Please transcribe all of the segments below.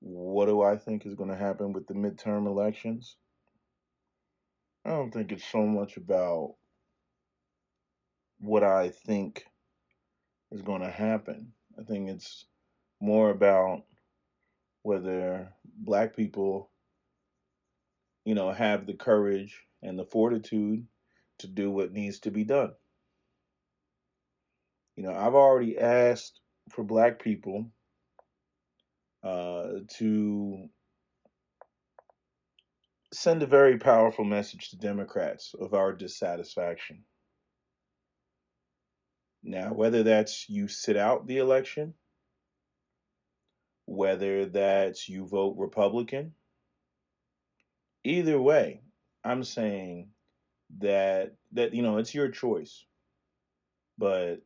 What do I think is going to happen with the midterm elections? I don't think it's so much about what I think is going to happen. I think it's more about whether black people, have the courage and the fortitude to do what needs to be done. I've already asked for black people to send a very powerful message to Democrats of our dissatisfaction. Now, whether that's you sit out the election, whether that's you vote Republican, either way, I'm saying that it's your choice, but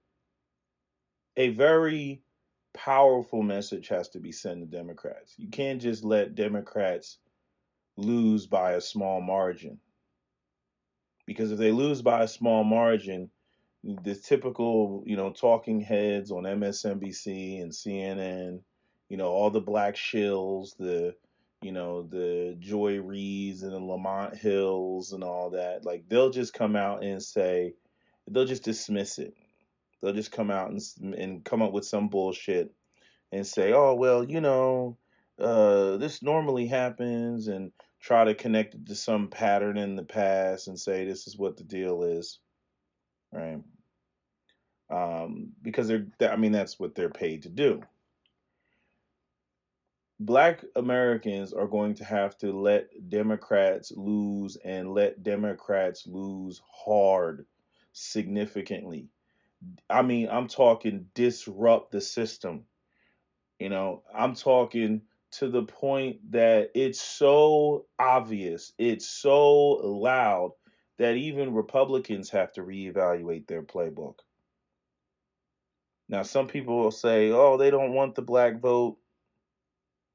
a very powerful message has to be sent to Democrats. You can't just let Democrats lose by a small margin, because if they lose by a small margin, the typical, talking heads on MSNBC and CNN, all the black shills, the Joy Reids and the Lamont Hills and all that, like they'll just come out and say, they'll just dismiss it. They'll just come out and come up with some bullshit and say, oh, well, this normally happens, and try to connect it to some pattern in the past and say this is what the deal is, right? Because I mean, that's what they're paid to do. Black Americans are going to have to let Democrats lose, and let Democrats lose hard, significantly. I mean, I'm talking disrupt the system. I'm talking to the point that it's so obvious, it's so loud that even Republicans have to reevaluate their playbook. Now, some people will say, oh, they don't want the black vote.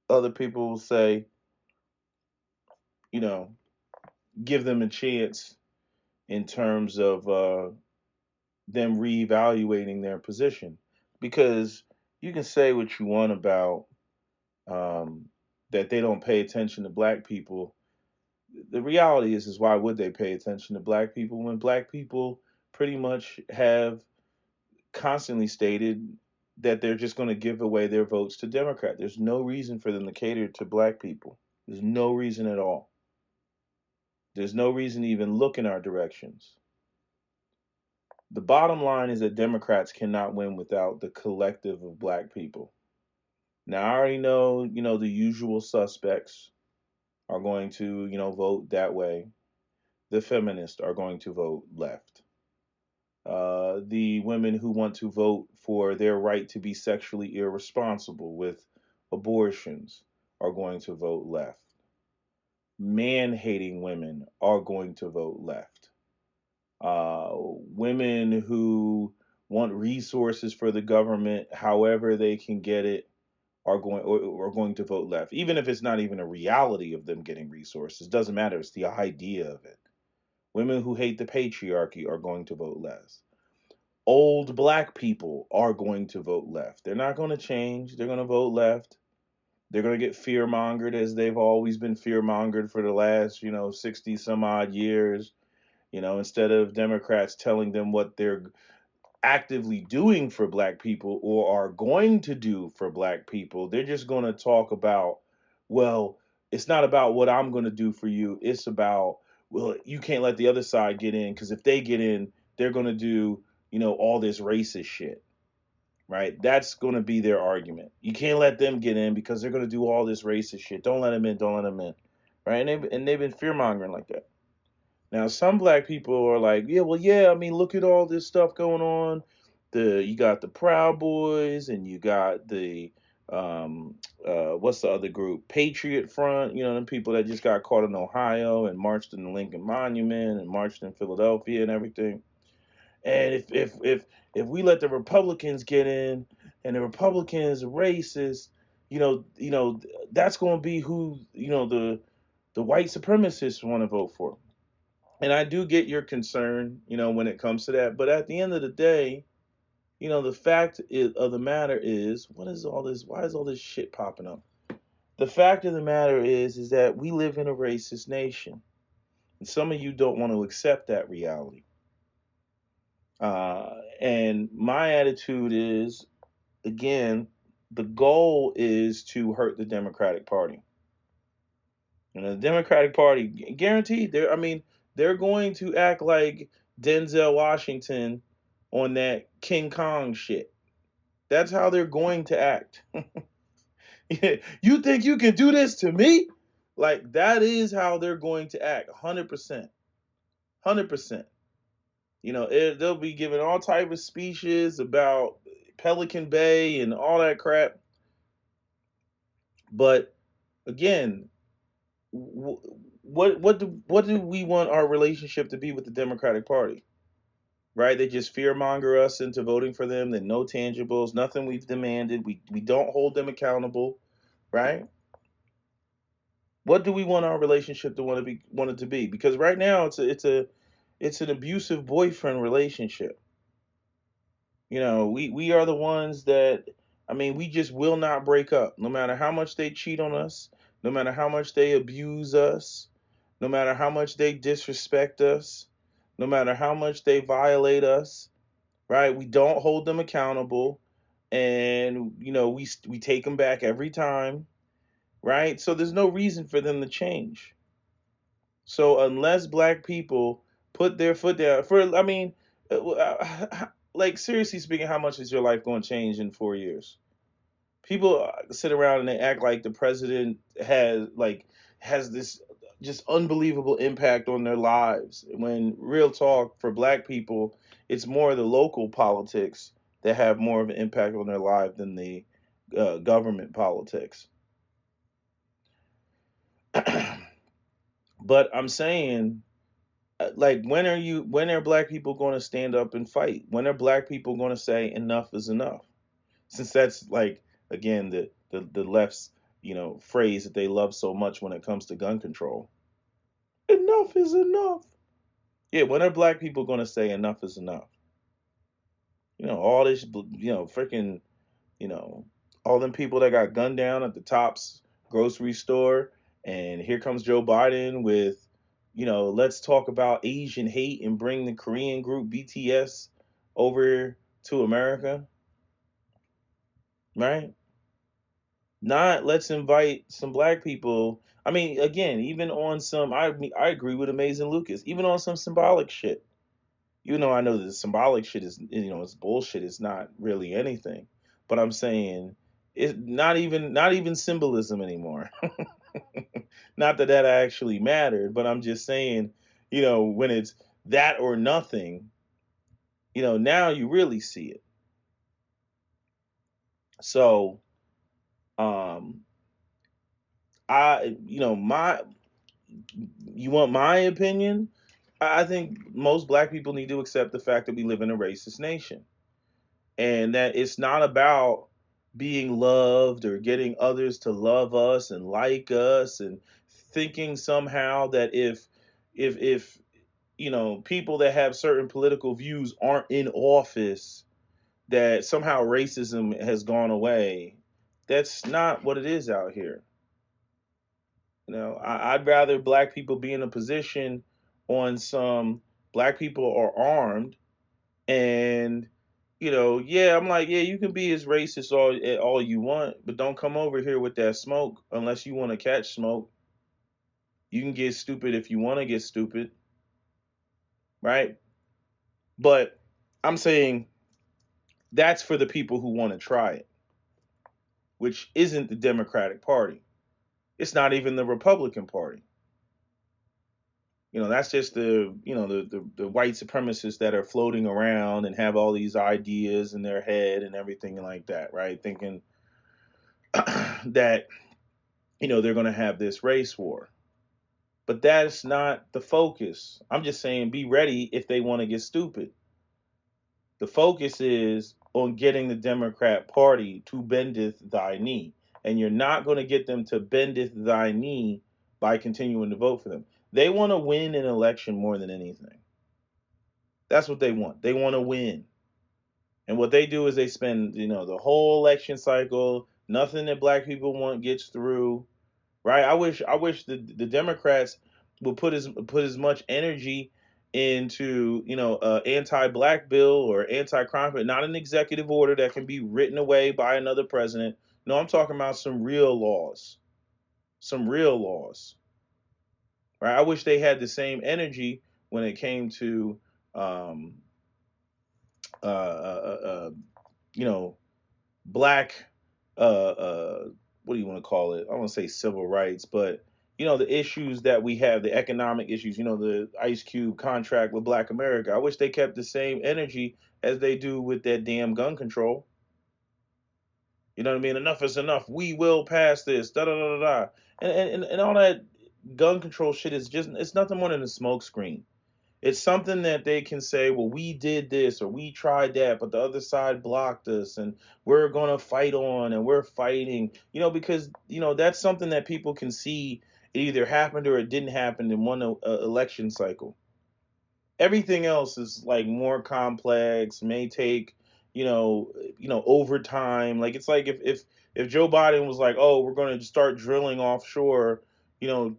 Other people will say, you know, give them a chance in terms of them reevaluating their position. Because you can say what you want about um, that they don't pay attention to black people. The reality is why would they pay attention to black people when black people pretty much have constantly stated that they're just going to give away their votes to Democrat. There's no reason for them to cater to black people. There's no reason at all. There's no reason to even look in our directions. The bottom line is that Democrats cannot win without the collective of black people. Now, I already know, the usual suspects are going to, vote that way. The feminists are going to vote left. The women who want to vote for their right to be sexually irresponsible with abortions are going to vote left. Man hating women are going to vote left. Women who want resources for the government, however they can get it, are going to vote left. Even if it's not even a reality of them getting resources, doesn't matter. It's the idea of it. Women who hate the patriarchy are going to vote left. Old black people are going to vote left. They're not going to change. They're going to vote left. They're going to get fear mongered as they've always been fear mongered for the last, 60 some odd years. Instead of Democrats telling them what they're actively doing for black people or are going to do for black people, they're just going to talk about, well, it's not about what I'm going to do for you. It's about, well, you can't let the other side get in, because if they get in, they're going to do, all this racist shit, right? That's going to be their argument. You can't let them get in because they're going to do all this racist shit. Don't let them in. Don't let them in. Right? And they've been fear mongering like that. Now, some black people are like, yeah, well, yeah, I mean, look at all this stuff going on. You got the Proud Boys, and you got the what's the other group? Patriot Front. Them people that just got caught in Ohio and marched in the Lincoln Monument and marched in Philadelphia and everything. And if we let the Republicans get in, and the Republicans are racist, that's going to be who the white supremacists want to vote for. And I do get your concern, when it comes to that. But at the end of the day, the fact of the matter is, what is all this? Why is all this shit popping up? The fact of the matter is that we live in a racist nation, and some of you don't want to accept that reality. And my attitude is, again, the goal is to hurt the Democratic Party. And the Democratic Party, guaranteed, they're going to act like Denzel Washington on that King Kong shit. That's how they're going to act. You think you can do this to me? Like that is how they're going to act. 100%. 100%. They'll be giving all type of speeches about Pelican Bay and all that crap. But again, what do we want our relationship to be with the Democratic Party? Right? They just fearmonger us into voting for them. Then no tangibles, nothing we've demanded. We don't hold them accountable, right? What do we want our relationship to want it to be? Because right now it's an abusive boyfriend relationship. We are the ones that, we just will not break up, no matter how much they cheat on us, no matter how much they abuse us, no matter how much they disrespect us, no matter how much they violate us, right? We don't hold them accountable, and we take them back every time, right? So there's no reason for them to change. So unless black people put their foot down like seriously speaking, how much is your life going to change in 4 years? People sit around and they act like the president has this just unbelievable impact on their lives. When real talk, for black people, it's more the local politics that have more of an impact on their life than the government politics. But I'm saying, like, when are black people going to stand up and fight? When are black people going to say enough is enough? Since that's, like, again, the left's phrase that they love so much when it comes to gun control. Enough is enough. Yeah, when are black people going to say enough is enough? All this, freaking, you know, all them people that got gunned down at the Tops grocery store, and here comes Joe Biden with, let's talk about Asian hate and bring the Korean group BTS over to America, right? Not let's invite some black people. Again, even on some, I agree with Amazing Lucas, even on some symbolic shit. I know that the symbolic shit is, it's bullshit. It's not really anything. But I'm saying it's not even symbolism anymore. Not that that actually mattered, but I'm just saying, when it's that or nothing, now you really see it. So, um, my, you want my opinion? I think most black people need to accept the fact that we live in a racist nation, and that it's not about being loved or getting others to love us and like us, and thinking somehow that if people that have certain political views aren't in office, that somehow racism has gone away. That's not what it is out here. I'd rather black people be in a position on some, black people are armed, and yeah, I'm like, yeah, you can be as racist all you want, but don't come over here with that smoke unless you want to catch smoke. You can get stupid if you want to get stupid, right? But I'm saying that's for the people who want to try it, which isn't the Democratic Party. It's not even the Republican Party. That's just the white supremacists that are floating around and have all these ideas in their head and everything like that, right? Thinking that they're going to have this race war. But that's not the focus. I'm just saying be ready if they want to get stupid. The focus is on getting the Democrat Party to bendeth thy knee. And you're not going to get them to bendeth thy knee by continuing to vote for them. They want to win an election more than anything. That's what they want. They want to win. And what they do is they spend, the whole election cycle, nothing that black people want gets through. right? I wish the Democrats would put as much energy into anti-black bill or anti-crime, but not an executive order that can be written away by another president. No, I'm talking about some real laws, right? I wish they had the same energy when it came to um, uh, uh, uh, uh, you know black what do you want to call it? I want to say civil rights, but the issues that we have, the economic issues, the Ice Cube contract with Black America. I wish they kept the same energy as they do with that damn gun control. You know what I mean? Enough is enough. We will pass this. Da da da da da. And all that gun control shit is just, it's nothing more than a smoke screen. It's something that they can say, well, we did this or we tried that, but the other side blocked us and we're going to fight on and we're fighting, because, that's something that people can see. It either happened or it didn't happen in one election cycle. Everything else is like more complex, may take, overtime. Like it's like if Joe Biden was like, oh, we're going to start drilling offshore, you know,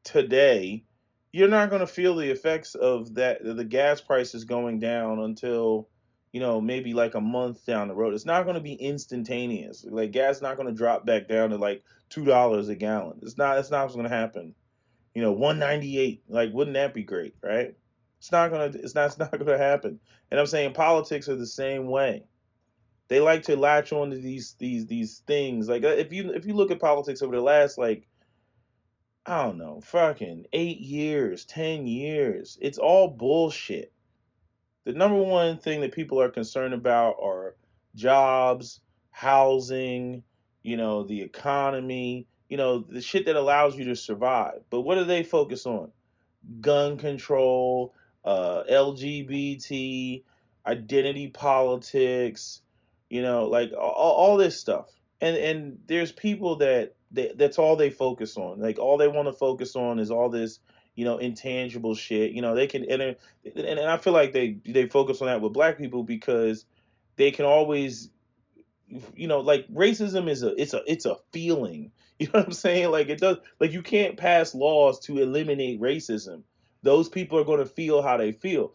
today, you're not going to feel the effects of that, the gas prices going down until, maybe like a month down the road. It's not going to be instantaneous. Like gas not going to drop back down to like $2 a gallon. It's not what's going to happen. 198. Like wouldn't that be great, right? It's not going to happen. And I'm saying politics are the same way. They like to latch on to these things. Like if you look at politics over the last, like, I don't know, fucking 8 years, 10 years. It's all bullshit. The number one thing that people are concerned about are jobs, housing, the economy, the shit that allows you to survive. But what do they focus on? Gun control, LGBT, identity politics, like all this stuff. And there's people that's all they focus on. Like all they want to focus on is all this, intangible shit. They can and I feel like they focus on that with black people because they can always, like racism is it's a feeling. You know what I'm saying? Like it does, like you can't pass laws to eliminate racism. Those people are going to feel how they feel.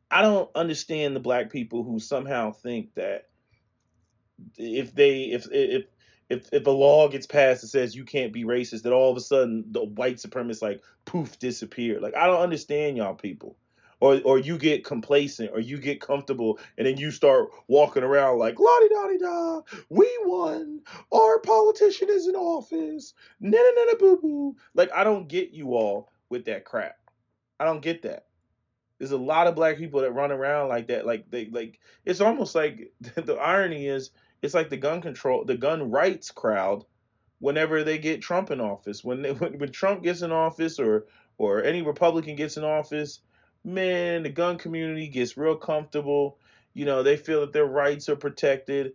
I don't understand the black people who somehow think that if they if a law gets passed that says you can't be racist, that all of a sudden the white supremacists like poof disappear. Like I don't understand y'all people. Or you get complacent or you get comfortable and then you start walking around like la di da di da, we won, our politician is in office, na na na na boo boo. Like I don't get you all with that crap. I don't get that. There's a lot of black people that run around like that. Like they like it's almost like the irony is it's like the gun rights crowd whenever they get Trump in office. When Trump gets in office or any Republican gets in office, man, the gun community gets real comfortable. They feel that their rights are protected.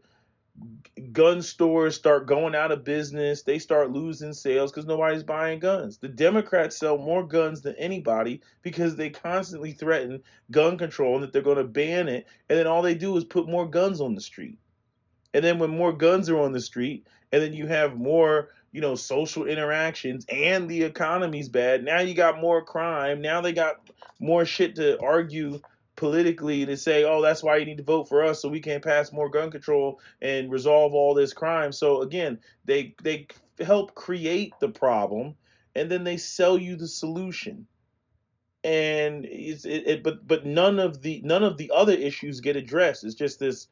Gun stores start going out of business. They start losing sales because nobody's buying guns. The Democrats sell more guns than anybody because they constantly threaten gun control and that they're going to ban it. And then all they do is put more guns on the street. And then when more guns are on the street, and then you have more, social interactions, and the economy's bad. Now you got more crime. Now they got more shit to argue politically to say, oh, that's why you need to vote for us so we can pass more gun control and resolve all this crime. So again, they help create the problem, and then they sell you the solution. And but none of the other issues get addressed. It's just this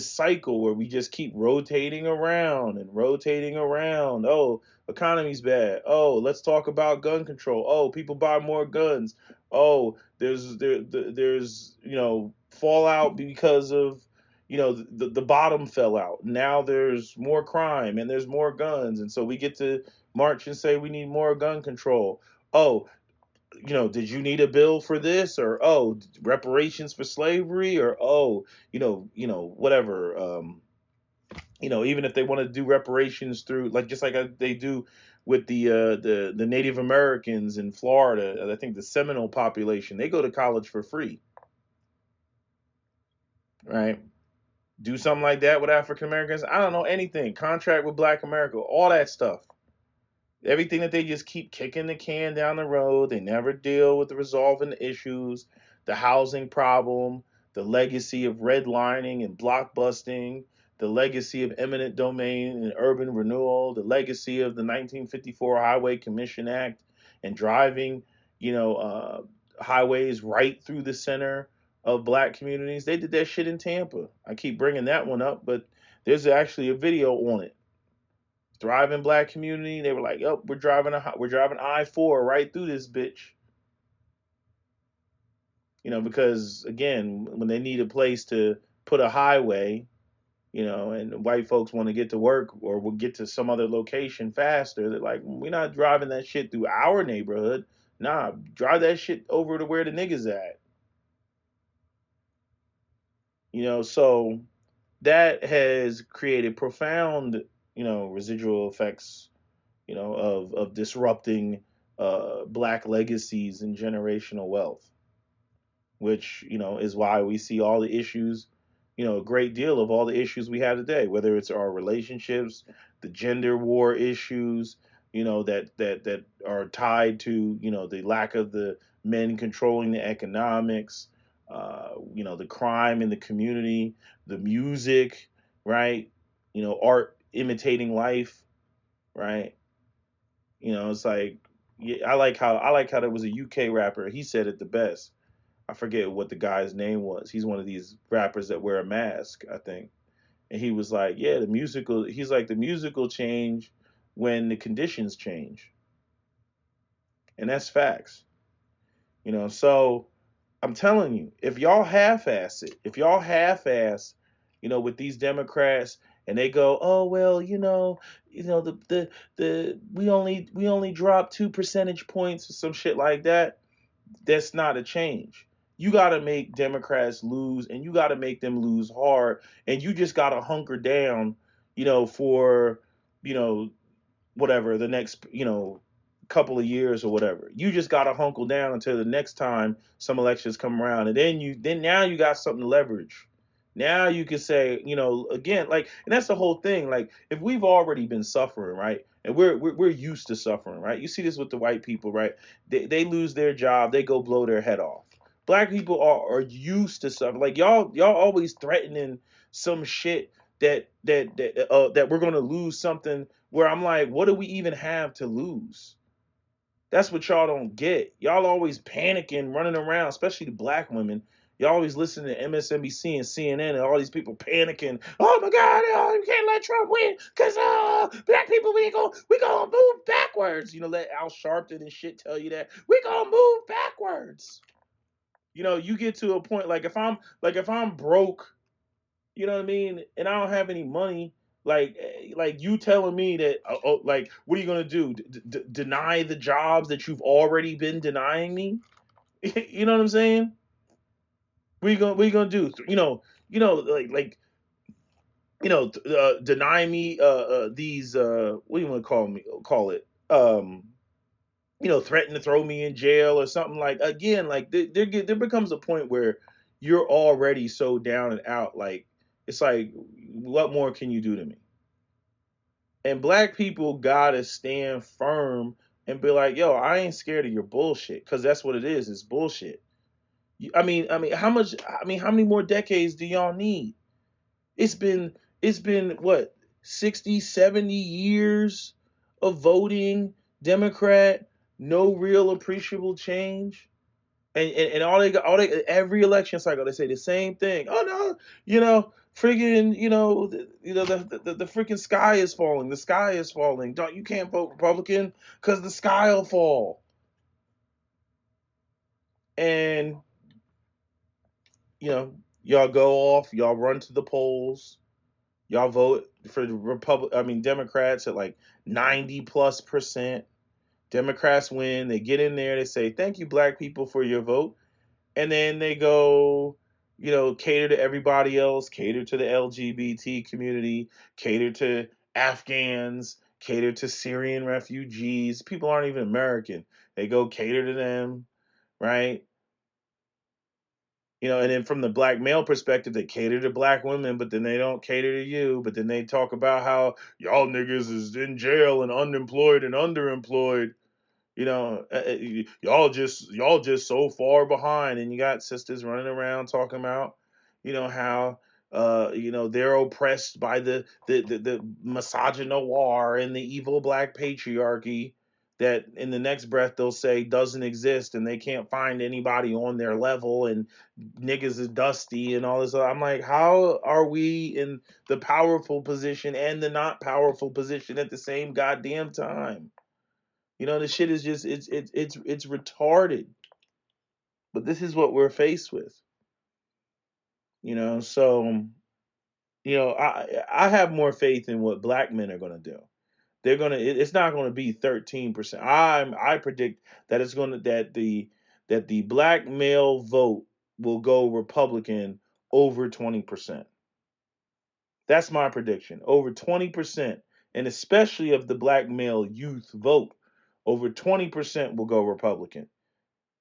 cycle where we just keep rotating around and rotating around. Oh, economy's bad. Oh, let's talk about gun control. Oh, people buy more guns. Oh, there's fallout because of the bottom fell out. Now there's more crime and there's more guns, and so we get to march and say we need more gun control. Oh, did you need a bill for this? Or oh, reparations for slavery? Or oh, whatever. Even if they want to do reparations through, like just like they do with the Native Americans in Florida, I think the Seminole population, they go to college for free, right? Do something like that with African Americans. I don't know anything. Contract with Black America, all that stuff. Everything that they just keep kicking the can down the road. They never deal with the resolving the issues, the housing problem, the legacy of redlining and blockbusting, the legacy of eminent domain and urban renewal, the legacy of the 1954 Highway Commission Act and driving, you know, highways right through the center of black communities. They did that shit in Tampa. I keep bringing that one up, but there's actually a video on it. Thriving black community. They were like, "Oh, we're driving I-4 right through this bitch." Because again, when they need a place to put a highway, and white folks want to get to work or will get to some other location faster, they're like, "We're not driving that shit through our neighborhood. Nah, drive that shit over to where the niggas at." So that has created profound, residual effects, of disrupting black legacies and generational wealth, which, is why we see all the issues, a great deal of all the issues we have today, whether it's our relationships, the gender war issues, that are tied to, the lack of the men controlling the economics, the crime in the community, the music, right? Art imitating life, right? It's like, yeah, I like how there was a UK rapper. He said it the best. I forget what the guy's name was. He's one of these rappers that wear a mask, I think. And he was like, yeah, he's like, the musical change when the conditions change. And that's facts. So I'm telling you, if y'all half-ass it, if y'all half-ass, with these Democrats, and they go, oh well, the we only dropped 2 percentage points or some shit like that. That's not a change. You got to make Democrats lose, and you got to make them lose hard, and you just got to hunker down, for you know whatever the next couple of years or whatever. You just gotta hunker down until the next time some elections come around, and then now you got something to leverage. Now you can say, again, like, and that's the whole thing. Like, if we've already been suffering, right, and we're used to suffering, right? You see this with the white people, right? They lose their job, they go blow their head off. Black people are used to suffering. Like, y'all always threatening some shit that we're gonna lose something, where I'm like, what do we even have to lose? That's what y'all don't get. Y'all always panicking, running around, especially the black women. Y'all always listen to MSNBC and CNN and all these people panicking. Oh my God, you can't let Trump win because black people, we gonna move backwards. Let Al Sharpton and shit tell you that we gonna move backwards. You get to a point, like if I'm broke, you know what I mean, and I don't have any money, like you telling me that, like, what are you gonna do? Deny the jobs that you've already been denying me? You know what I'm saying? What are you gonna do? Like deny me these what do you want to call it, threaten to throw me in jail or something. Like, again, like, there becomes a point where you're already so down and out. Like, it's like, what more can you do to me? And black people gotta stand firm and be like, yo, I ain't scared of your bullshit, because that's what it is. It's bullshit. I mean, how much? I mean, how many more decades do y'all need? It's been it's been what, 60, 70 years of voting Democrat, no real appreciable change. And all they every election cycle they say the same thing. Oh no, freaking, the freaking sky is falling. The sky is falling. Don't You can't vote Republican because the sky will fall. And y'all go off, y'all run to the polls, y'all vote for the Democrats at like 90+%. Democrats win. They get in there. They say, "Thank you, black people, for your vote." And then they go, cater to everybody else, cater to the LGBT community, cater to Afghans, cater to Syrian refugees. People aren't even American. They go cater to them, right? And then from the black male perspective, they cater to black women, but then they don't cater to you. But then they talk about how y'all niggas is in jail and unemployed and underemployed. Y'all just so far behind, and you got sisters running around talking about, how they're oppressed by the misogynoir and the evil black patriarchy that in the next breath they'll say doesn't exist, and they can't find anybody on their level, and niggas is dusty and all this. I'm like, how are we in the powerful position and the not powerful position at the same goddamn time? The shit is just it's retarded. But this is what we're faced with. So I have more faith in what black men are gonna do. It's not gonna be 13%. I predict that it's gonna that the black male vote will go Republican over 20%. That's my prediction. Over 20%. And especially of the black male youth vote, over 20% will go Republican.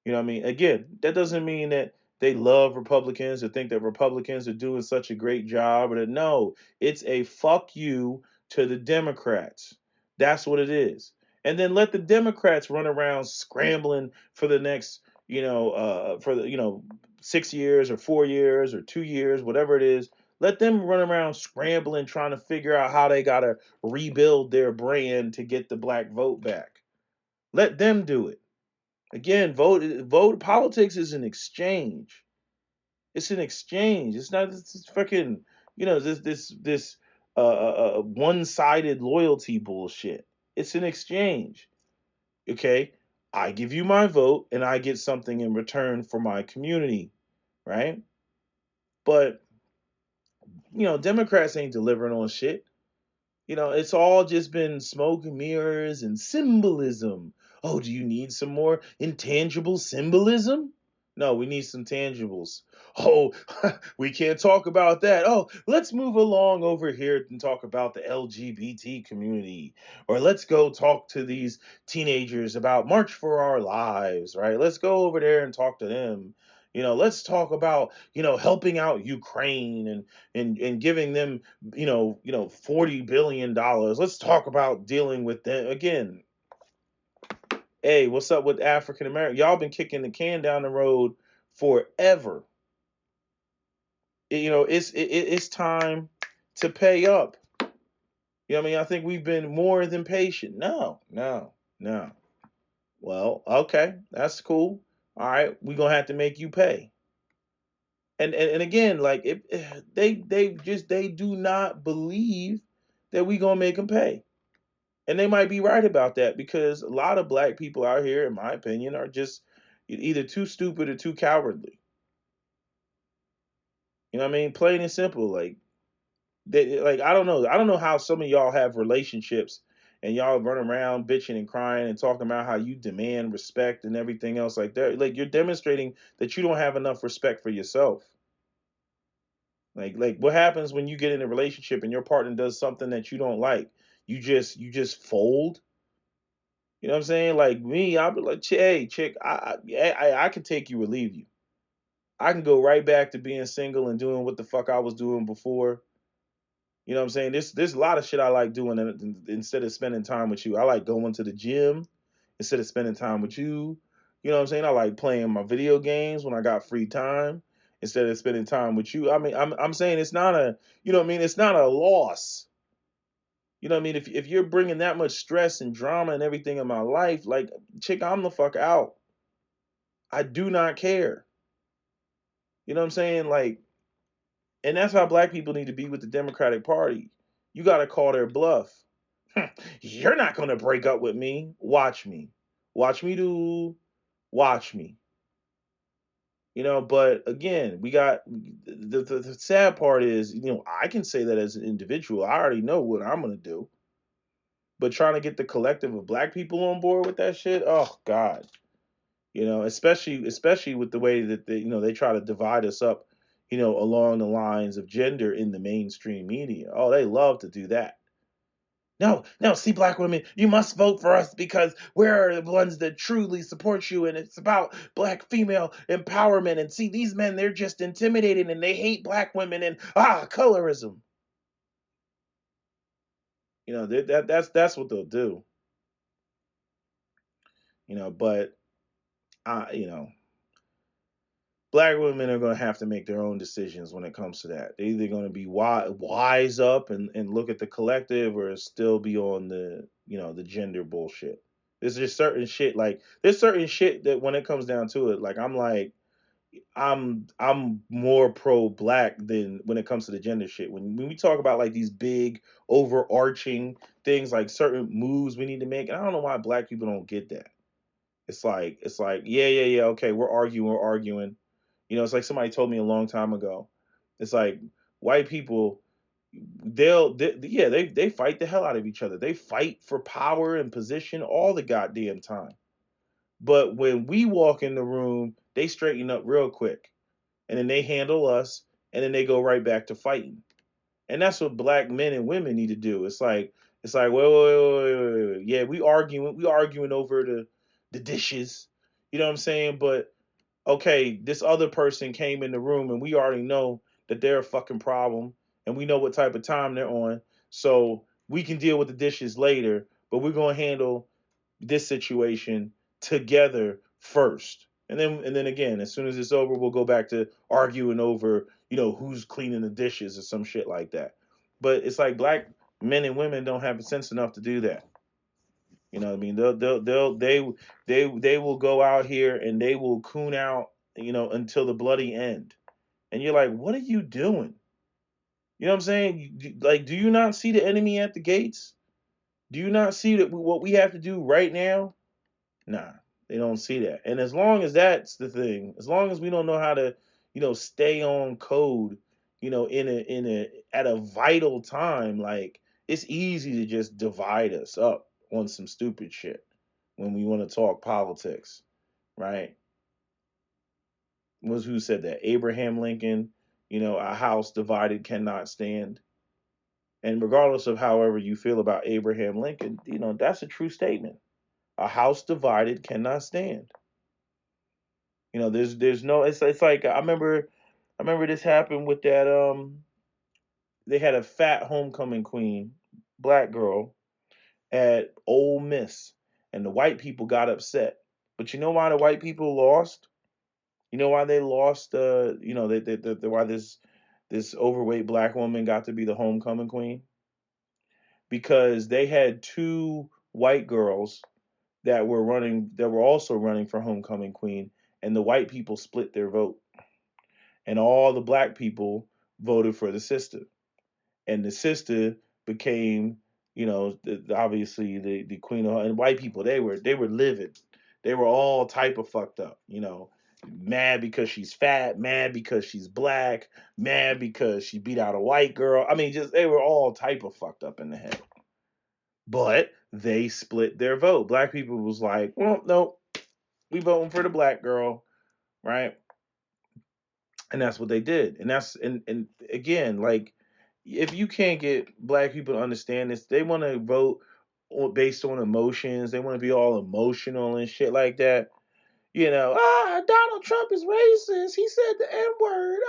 You know what I mean? Again, that doesn't mean that they love Republicans or think that Republicans are doing such a great job or that no, it's a fuck you to the Democrats. That's what it is. And then let the Democrats run around scrambling for the next, for the, 6 years or 4 years or 2 years, whatever it is. Let them run around scrambling, trying to figure out how they got to rebuild their brand to get the black vote back. Let them do it. Again, vote politics is an exchange. It's an exchange. It's not this fucking this one-sided loyalty bullshit. It's an exchange. Okay? I give you my vote and I get something in return for my community, right? But Democrats ain't delivering on shit. It's all just been smoke and mirrors and symbolism. Oh, do you need some more intangible symbolism? No, we need some tangibles. Oh, we can't talk about that. Oh, let's move along over here and talk about the LGBT community. Or let's go talk to these teenagers about March for Our Lives, right? Let's go over there and talk to them. Let's talk about, helping out Ukraine and giving them $40 billion. Let's talk about dealing with them again. Hey, what's up with African American? Y'all been kicking the can down the road forever. It's time to pay up. I think we've been more than patient. No, no, no. Well, okay, that's cool. All right, we're gonna have to make you pay. And again, like they do not believe that we gonna make them pay. And they might be right about that because a lot of black people out here, in my opinion, are just either too stupid or too cowardly. You know what I mean? Plain and simple. Like I don't know. I don't know how some of y'all have relationships and y'all run around bitching and crying and talking about how you demand respect and everything else like that. Like you're demonstrating that you don't have enough respect for yourself. Like what happens when you get in a relationship and your partner does something that you don't like? You just fold. You know what I'm saying? Like me, I'll be like, hey, chick, I can take you or leave you. I can go right back to being single and doing what the fuck I was doing before. You know what I'm saying? There's a lot of shit I like doing instead of spending time with you. I like going to the gym instead of spending time with you. You know what I'm saying? I like playing my video games when I got free time instead of spending time with you. I mean, I'm saying it's not a, you know what I mean? It's not a loss. You know what I mean? If you're bringing that much stress and drama and everything in my life, like, chick, I'm the fuck out. I do not care. You know what I'm saying? Like, and that's how black people need to be with the Democratic Party. You got to call their bluff. You're not going to break up with me. Watch me. Watch me do. Watch me. But again, we got the sad part is, I can say that as an individual. I already know what I'm going to do. But trying to get the collective of black people on board with that shit, oh God. Especially with the way that they try to divide us up, along the lines of gender in the mainstream media. Oh, they love to do that. No, no, see, black women, you must vote for us because we're the ones that truly support you, and it's about black female empowerment. And see, these men, they're just intimidated and they hate black women and colorism. That's what they'll do. But I, you know, black women are going to have to make their own decisions when it comes to that. They're either going to be wise up and look at the collective, or still be on the gender bullshit. There's just certain shit there's certain shit that when it comes down to it, I'm more pro black than when it comes to the gender shit. When we talk about like these big overarching things, like certain moves we need to make, and I don't know why black people don't get that. It's like yeah, yeah, yeah, okay, we're arguing. It's like somebody told me a long time ago. It's like white people, yeah, they fight the hell out of each other. They fight for power and position all the goddamn time. But when we walk in the room, they straighten up real quick, and then they handle us, and then they go right back to fighting. And that's what black men and women need to do. It's like wait. Yeah, we arguing over the dishes. You know what I'm saying? But okay, this other person came in the room and we already know that they're a fucking problem and we know what type of time they're on. So we can deal with the dishes later, but we're going to handle this situation together first. And then again, as soon as it's over, we'll go back to arguing over, who's cleaning the dishes or some shit like that. But it's like black men and women don't have sense enough to do that. You know what I mean? They will go out here and they will coon out, until the bloody end. And you're like, what are you doing? You know what I'm saying? Like, do you not see the enemy at the gates? Do you not see that what we have to do right now? Nah, they don't see that. And as long as that's the thing, as long as we don't know how to, stay on code, in a at a vital time, like it's easy to just divide us up on some stupid shit when we want to talk politics, right? Was who said that? Abraham Lincoln. A house divided cannot stand. And regardless of however you feel about Abraham Lincoln, that's a true statement. A house divided cannot stand. There's no. It's like I remember this happened with that. They had a fat homecoming queen, black girl, at Ole Miss, and the white people got upset. But you know why the white people lost? You know why they lost? Why this overweight black woman got to be the homecoming queen? Because they had two white girls that were also running for homecoming queen, and the white people split their vote, and all the black people voted for the sister, and the sister became, obviously the queen of, and white people, they were livid. They were all type of fucked up, mad because she's fat, mad because she's black, mad because she beat out a white girl. I mean, just they were all type of fucked up in the head. But they split their vote. Black people was like, well, no, we voting for the black girl, right? And that's what they did. And again, like, if you can't get black people to understand this, they want to vote based on emotions. They want to be all emotional and shit like that. Donald Trump is racist. He said the N word.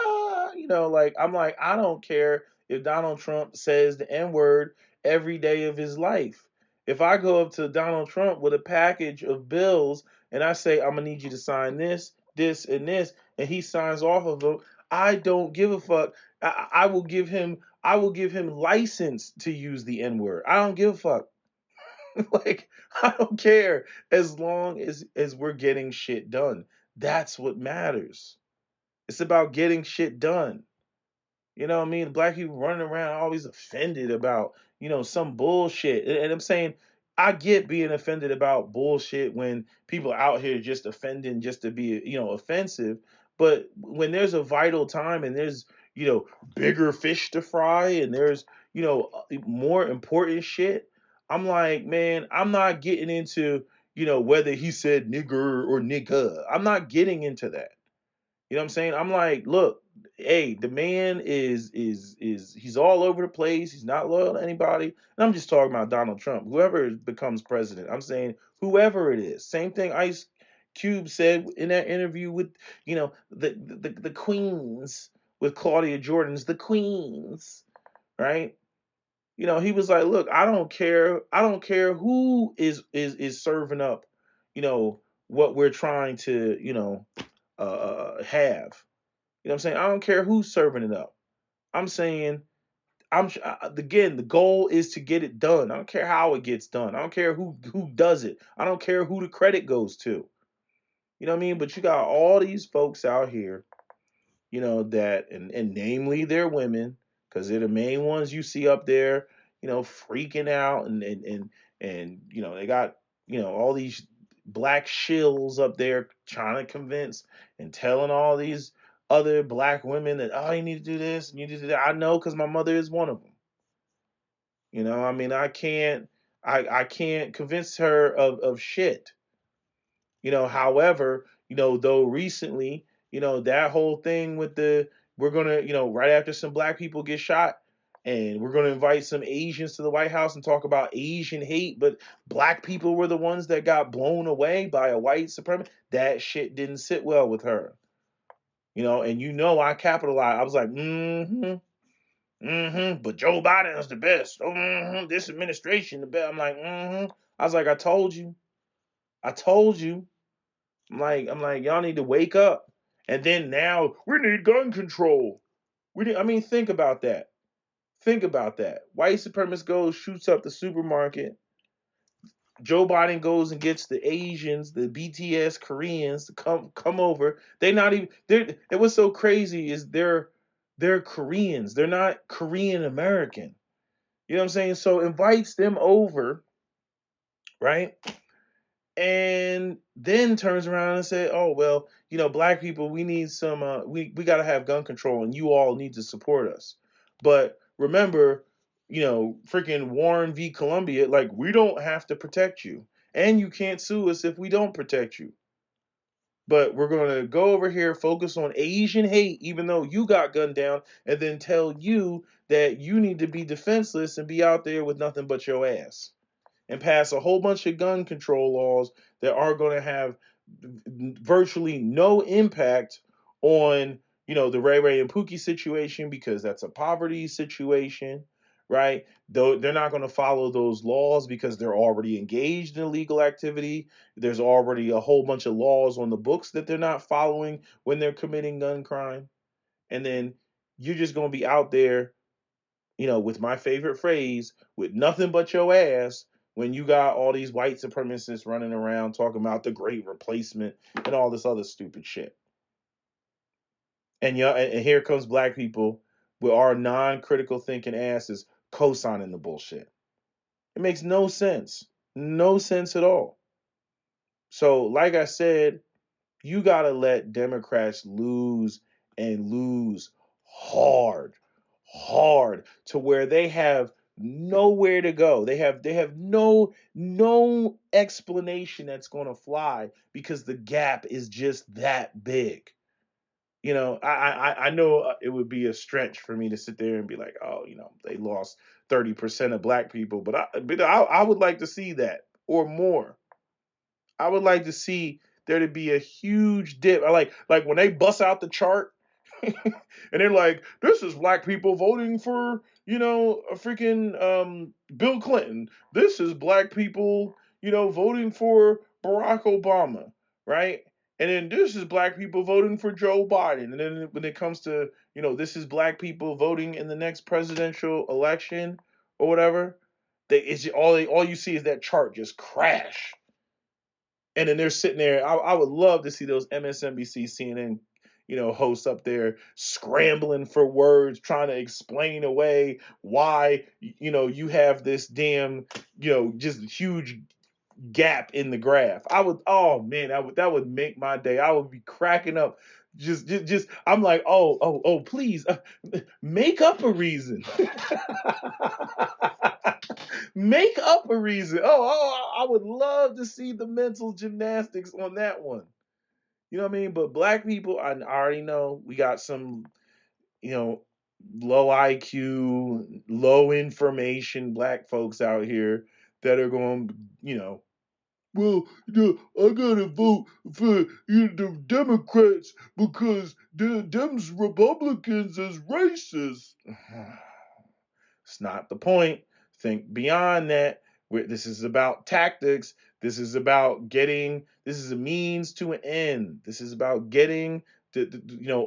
Like, I'm like, I don't care if Donald Trump says the N word every day of his life. If I go up to Donald Trump with a package of bills and I say, I'm gonna need you to sign this, this, and this, and he signs off of them, I don't give a fuck. I will give him license to use the N word. I don't give a fuck. Like, I don't care as long as we're getting shit done. That's what matters. It's about getting shit done. You know what I mean? Black people running around always offended about, some bullshit. And I'm saying, I get being offended about bullshit when people out here just offending just to be, offensive. But when there's a vital time and there's, bigger fish to fry and there's, more important shit, I'm like, man, I'm not getting into, whether he said nigger or nigga. I'm not getting into that. You know what I'm saying? I'm like, look, hey, the man is he's all over the place. He's not loyal to anybody. And I'm just talking about Donald Trump. Whoever becomes president, I'm saying whoever it is. Same thing Ice Cube said in that interview with, the queens with Claudia Jordan's the queens, right? He was like, look, I don't care who is serving up, you know, what we're trying to, have. You know what I'm saying? I don't care who's serving it up. I'm saying again, the goal is to get it done. I don't care how it gets done. I don't care who does it. I don't care who the credit goes to. You know what I mean? But you got all these folks out here, that and namely they're women, because they're the main ones you see up there, freaking out and they got, all these black shills up there trying to convince and telling all these other black women that, oh, you need to do this and you need to do that. I know because my mother is one of them. I mean, I can't convince her of shit. However, though recently, that whole thing with we're gonna, right after some black people get shot, and we're gonna invite some Asians to the White House and talk about Asian hate, but black people were the ones that got blown away by a white supremacist. That shit didn't sit well with her. And I capitalized. I was like, but Joe Biden is the best. Oh, this administration the best. I'm like, I was like, I told you. I told you. I'm like, y'all need to wake up. And then now we need gun control. I mean, think about that. Think about that. White supremacist goes, shoots up the supermarket. Joe Biden goes and gets the Asians, the BTS Koreans to come over. They not even they It was so crazy is they're Koreans. They're not Korean American. You know what I'm saying? So invites them over, right? And then turns around and say, "Oh well, black people, we need some. We got to have gun control, and you all need to support us." But remember, freaking Warren v. Columbia, like we don't have to protect you, and you can't sue us if we don't protect you. But we're going to go over here, focus on Asian hate, even though you got gunned down, and then tell you that you need to be defenseless and be out there with nothing but your ass and pass a whole bunch of gun control laws that are going to have virtually no impact on the Ray Ray and Pookie situation because that's a poverty situation, right? Though they're not going to follow those laws because they're already engaged in illegal activity. There's already a whole bunch of laws on the books that they're not following when they're committing gun crime. And then you're just going to be out there, with my favorite phrase, with nothing but your ass when you got all these white supremacists running around talking about the great replacement and all this other stupid shit. And here comes black people with our non-critical thinking asses co-signing the bullshit. It makes no sense. No sense at all. So, like I said, you got to let Democrats lose and lose hard, hard to where they have nowhere to go. They have no explanation that's going to fly because the gap is just that big. I know it would be a stretch for me to sit there and be like, oh, they lost 30% of black people, but I would like to see that or more. I would like to see there to be a huge dip. I like when they bust out the chart and they're like, this is black people voting for, a freaking Bill Clinton. This is black people, voting for Barack Obama, right? And then this is black people voting for Joe Biden. And then when it comes to, this is black people voting in the next presidential election or whatever, all you see is that chart just crash. And then they're sitting there. I would love to see those MSNBC, CNN, hosts up there scrambling for words, trying to explain away why, you have this damn, just huge gap in the graph. Oh man, that would make my day. I would be cracking up. Just I'm like, oh, please, make up a reason. Make up a reason. I would love to see the mental gymnastics on that one. You know what I mean? But black people, I already know we got some, you know, low IQ, low information black folks out here that are going, well, I gotta vote for the Democrats because them's Republicans is racist. It's not the point. Think beyond that. This is about tactics. This is about getting. This is a means to an end. This is about getting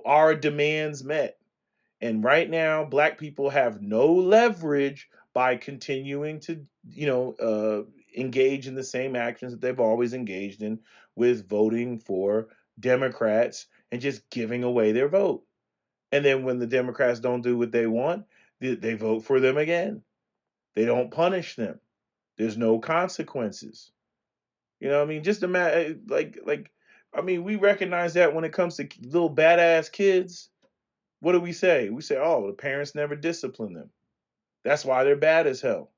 our demands met. And right now, black people have no leverage by continuing to engage in the same actions that they've always engaged in, with voting for Democrats and just giving away their vote. And then when the Democrats don't do what they want, they vote for them again. They don't punish them. There's no consequences. You know what I mean? Just imagine, I mean, we recognize that when it comes to little badass kids. What do we say? We say, oh, the parents never discipline them. That's why they're bad as hell.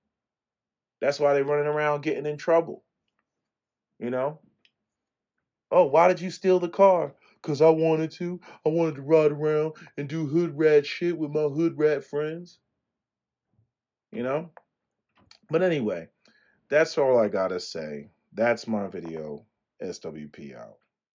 That's why they're running around getting in trouble. You know? Oh, why did you steal the car? Because I wanted to. I wanted to ride around and do hood rat shit with my hood rat friends. You know? But anyway, that's all I gotta say. That's my video. SWP out.